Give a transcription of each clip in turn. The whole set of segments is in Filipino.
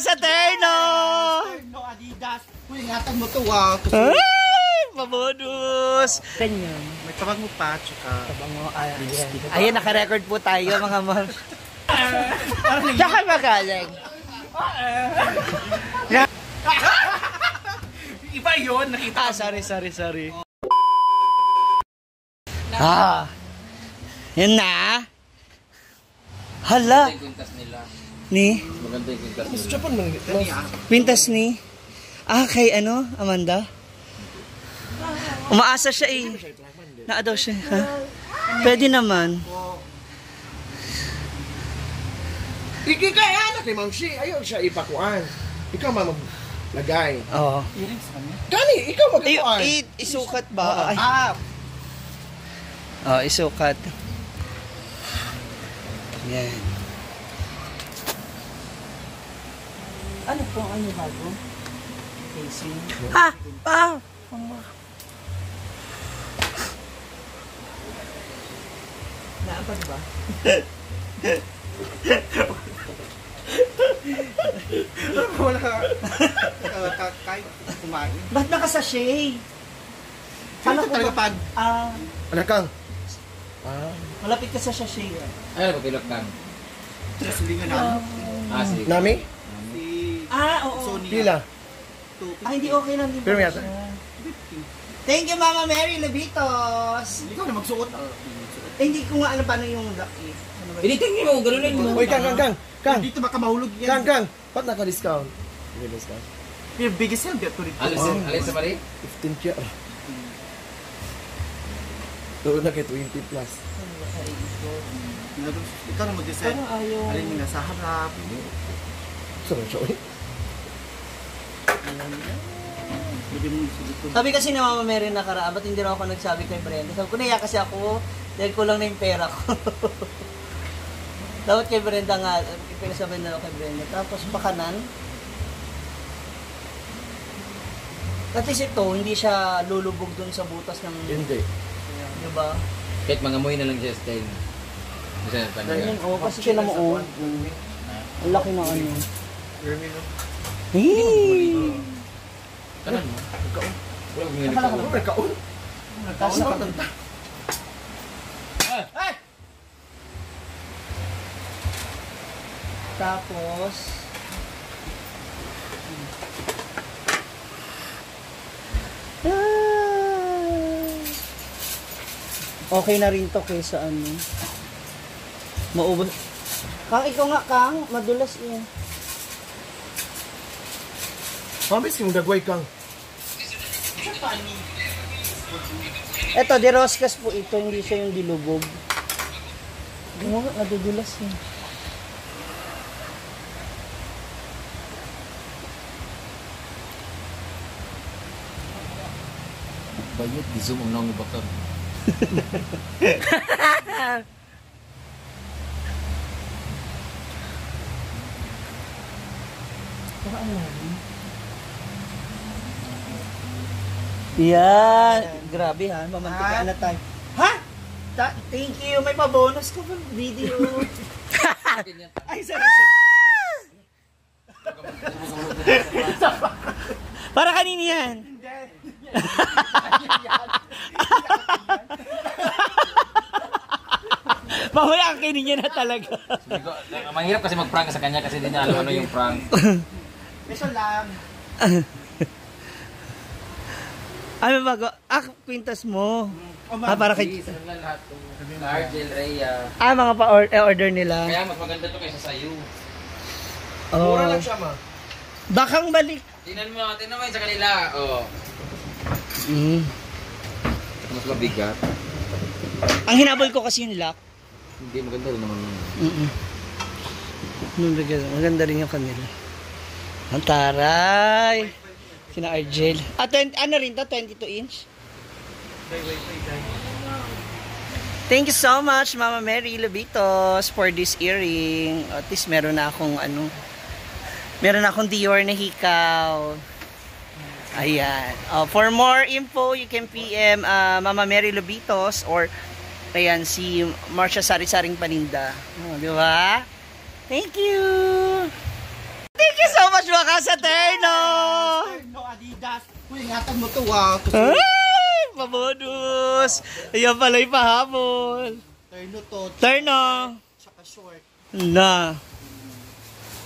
sa terno! Terno, Adidas. Uy, ingatan mo to ah. Ay, pabonus! Ganyan. May tabango pa, tsaka... Tabango, ayan, naka-record po tayo mga ma'am. Tsaka magaling. Iba yun, nakita. Sorry. Yan na. Hala. Ni? Maganda yung kwintas nila. Japan man. Pintas ni? Kay ano, Amanda? Umaasa siya eh. Naa daw siya. Ha? Pwede naman. Ikikaya anak ni Ma'am Shi. Ayaw siya ipakuan. Ikaw maglagay. Oo. Gani, ikaw magkuan. Isukat ba? Isukat. Yan. Ano po ang ano bago? Casing. Naapag ba? Wala ka. Kahit kumain. Ba't nakasashay? Ano talaga pag? Ano kang? Malapit ka sa sachet. Ay, napapilok kang. Silingan na. Sige. Nami? Oo. Pila? Hindi okay lang. Pero may ata. Thank you, Mama Mary Levitos. Ikaw na magsuot. Hindi ko nga alam paano yung lucky. Initingin mo, ganunin mo. Uy, Kang. Dito baka mahulog yan. Kang. Ba't naka-discount? May discount. Yung biggest sale dito rito. Alin sa mali? 15 kya. Doon na kay 20 plus. Ikaw na mag-decide. Alin yung nasa harap. Sarap siya, uy. Sabi kasi ni Mama Mary nakaraan, ba't hindi na ako nagsabi kay Brenda? Sabi ko, naiya kasi ako dahil kulang na yung pera ko. Dapat kay Brenda nga, pinasabi na ako kay Brenda. Tapos pakanan. At least ito, hindi siya lulubog dun sa butas ng... Hindi. Diba? Kahit mga moy na lang siya style. Kasi Ganyan, kasi sila mo, ang laki na ano. Kanan mo? Wala kong Ano nagkaon? Nagkaon? Tapos, okay na rin to kaysa ano. Maubos. Kang, ikaw nga, Kang. Madulas yan. Mabis yung dagway, Kang. Eto, de Roscas po ito. Hindi siya yung dilubog. Oo, nadudulas yan. bayad, di-zoom ang nang bakar. Yan. Grabe ha. Mamantikaan na tayo. Ha? Thank you. May pa-bonus ka pa video. Ay, sorry. Para kanina yan. Mahula ang kinin na talaga. Mahirap kasi mag-prank sa kanya kasi hindi niya alam ano yung prank. Beso lang. Ano bago? Pintas mo. Para kay... Lahat Argel, Rhea. Mga pa-order nila. Kaya mas maganda to kaysa sa'yo. Mura lang siya, ma. Bakang balik. Tingnan mo yun sa kanila. Mas mabigat. Ang hinabol ko kasi yung lock. Hindi, maganda rin naman yun. Maganda rin yung kanila. Ang taray. Sina Argel. Ano rin to? 22 inch? Thank you so much, Mama Mary Levitos, for this earring. At least meron na akong meron na akong Dior na hikaw. Ayan. For more info, you can PM Mama Mary Levitos or ayan, si Marcia Sari-Saring Paninda. Di ba? Thank you! Thank you so sa terno! No, Adidas. Uy, ingatan mo to ah. Ay! Pabonus! Ayan pala yung pahabol. Terno to. Terno! Tsaka short. Na.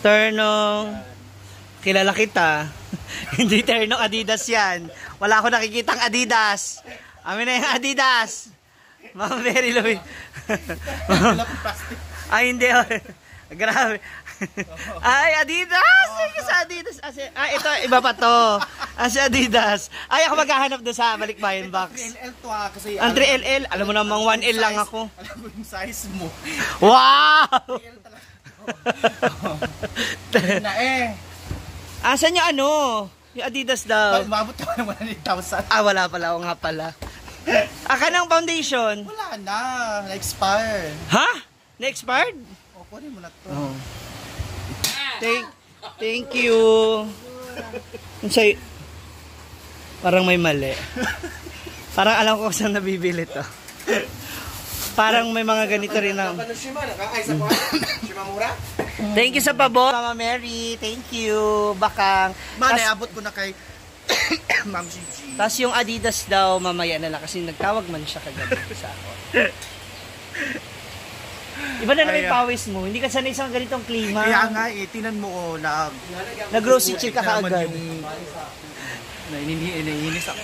Terno. Kilala kita. Hindi terno Adidas yan. Wala ako nakikitang Adidas. Amin na yung Adidas. Mama Mary Louie. Ay, hindi. Grabe. Ay, Adidas! Ay, sa Adidas. Ay, ito, iba pa to. Si Adidas. Ay, ako maghahanap doon sa Balikbayan box. 3LL to ah. Kasi Ang 3LL, alam mo namang 1L lang ako. Alam mo yung size mo. Wow! 3L talaga. Na Asan yung ano? Yung Adidas daw. Umabot ka ng 100,000. Wala pala. O nga pala. Aka ng foundation. Wala na. Na-expire. Ha? Na-expired? O, kunin mo na to. Oh. Thank you. Say, parang may mali. Parang alam ko kung saan nabibili to. Parang may mga ganito rin na. Thank you sa pabor, Mama Mary. Thank you. Bakang. Man, naabot ko na kay Ma'am Gigi. Tapos yung Adidas daw mamaya na lang kasi nagtawag man siya kagabi sa ako. Iba na naman yung pawis mo. Hindi ka sanay sa ganitong klima. Kaya nga tinan mo ko na Nag-grocery check ka kaagad. Naiinis ako.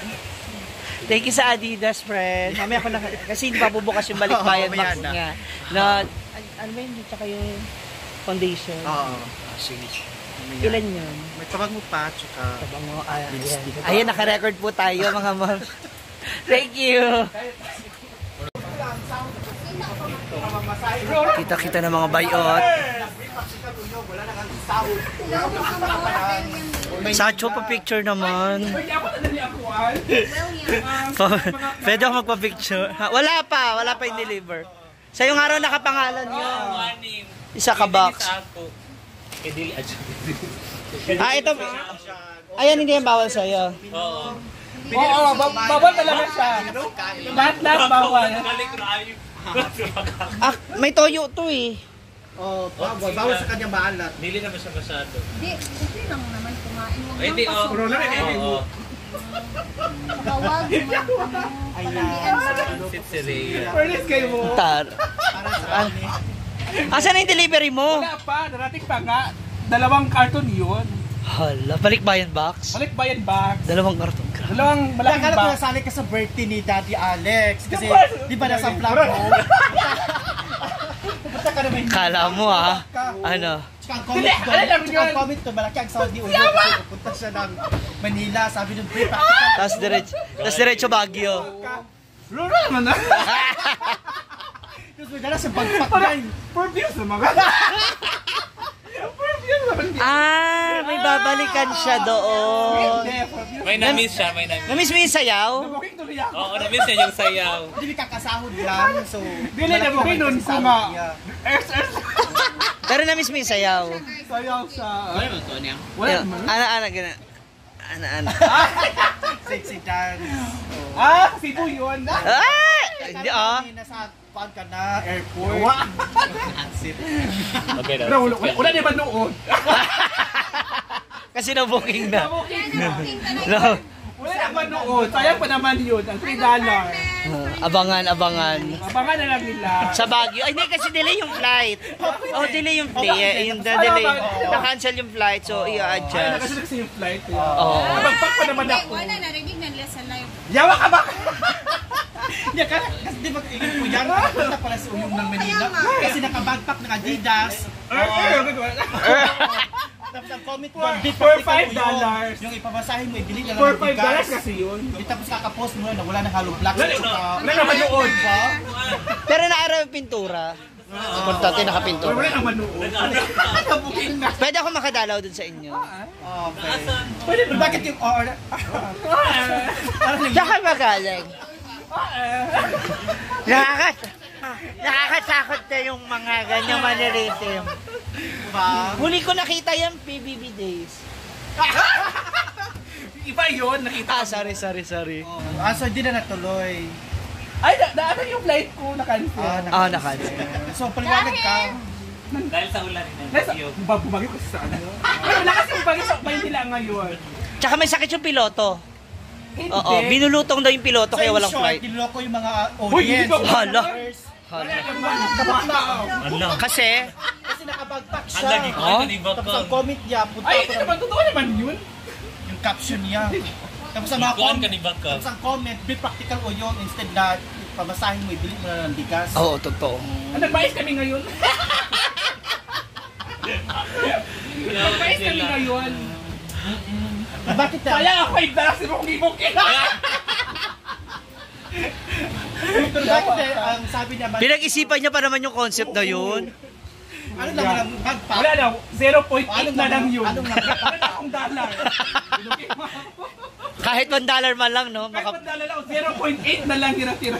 Thank you sa Adidas, friend. Mamaya ako na, kasi hindi pa bubukas yung Balikbayan box na. niya. Ano ba yun? Tsaka yung foundation. Oo. Sige. Ilan yun? May tabag mo pa, tsaka Tabango. Ayan, naka-record po tayo, mga ma'am. Thank you. Kita-kita ng mga bayot. Sacho pa picture naman. Pwede ako magpa-picture. Wala pa yung deliver. Sa yung araw nakapangalan yun. Isa ka box. Ito. Ayan, hindi yan bawal sa'yo. Oo, bawal talaga siya. Lahat bawal. May toyo to eh. oh, bawal sa kanya maalat. Dili naman siya masyado. Di, okay lang naman kumain. Huwag Ay, lang di, pasok. Oo. Bawag naman sa Sitseria. Fairness kayo mo. Tar. Para sa kanya. Asan na yung delivery mo? Wala pa, narating pa nga. 2 karton yun. Hala, Balikbayan box? Balikbayan box. 2 karton. 2 Kaya malaking kala ko box. nasali ka sa birthday ni Daddy Alex. Kasi, di ba nasa vlog mo? Pupunta ka naman. Kala mo ah. Ano? Tsaka ang comment doon. Tsaka ang comment doon. Malaki ang sound ni Uyo. Kasi pupunta siya ng Manila. Sabi ng pre, practical. Tapos diretso Baguio. Lura naman na. Tapos may dala sa bagpak guy. Perfume naman ka. Perfume naman. May babalikan siya doon. Hindi, perfume. May na-miss siya, may na-miss. Namiss mo yung sayaw? Nabuking tuloy ako. Oo, na-miss niya yung sayaw. Hindi may kakasahod lang. So, Dili na malaki mo naman nun kasi ko sahod nga. niya. SS. Pero namiss mo yung sayaw. Sayaw sa... Wala naman to niya. Wala naman. Ana, gana. Ana. Sexy dance. Cebu yun. Hindi ah. Nasa paan ka na, airport. Ansit. Okay na. Wala di ba noon? Kasi na-booking na. Nabuking na. No. Wala naman noon. Sayang pa naman yun. Ang $3. Abangan. Abangan na lang nila. Sa Baguio. Ay, hindi kasi delay yung flight. Delay yung flight. Yung delay. Na-cancel yung flight, so Ay, i-adjust. nakasunod kasi yung flight. Oo. Nabagpak pa naman ako. Wala, narinig na nila sa live. Yawa ka ba? Hindi ka, kasi di ba ilin ko yan, nakapunta pala sa Uyong ng Manila. Kasi nakabagpak ng Adidas. Tapos ang comment ko, For $5. yung ipamasahin mo, ibili na lang For ng $5 bigas. kasi yun. Di tapos kakapost mo na wala nang hollow blocks. Wala naman noon. Pero naaraw yung pintura. Importante nakapintura. Wala naman noon. Nabuking na. Pwede ako makadalaw dun sa inyo. Okay. Pwede ba? Bakit yung order? Saan ka magaling? Nakakatakot na yung mga ganyang maniritim. Huli ko nakita yung PBB days. Iba yun, nakita. Sorry. So hindi na natuloy. Ay, ano yung flight ko na-cancel? Nakalis. So paliwanag ka. Dahil sa ulan rin. Bumagay ko sa ano. Ay, wala kasi bumagay sa Maynila. nila ngayon. Tsaka may sakit yung piloto. Hindi. Oo, binulutong daw yung piloto kaya So, in walang short, flight. Niloloko yung mga Hoy, hindi audience. ka- Hala. Wala naman, kabakla. Kasi, Kasi nakabagpak siya. Ang lagi ko, Oh? Tapos ang comment niya, punta Ay, ako hindi ng- naman, totoo naman yun. yung caption niya. Tapos ang mga Ikuan ka comment, ni Baka. tapos ang comment, be practical o yun, instead na pamasahin mo, ibili mo na ng bigas. oo, totoo. Nagbayis kami ngayon. Nagbayis kami ngayon. Bakit na? Kaya ako ay dasin mong ibukit. Pero bakit ang sabi niya, Pinag-isipan niya pa naman yung concept na yun. ano naman ang bagpak? Wala na, 0.8 Anong na lang yun. Anong naman? Wala na akong dollar. Kahit $1 man lang, no? Kahit Maka- pang dollar ako, 0.8 na lang tira-tira.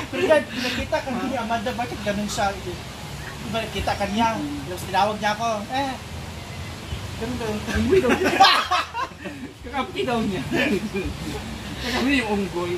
Pero yan, pinakita ka niya, Amanda, bakit ganun siya? Diba, nakita ka niya, tapos tinawag niya ako, ganun. Uy, daw. Kakapi daw niya. Kakapi yung unggoy.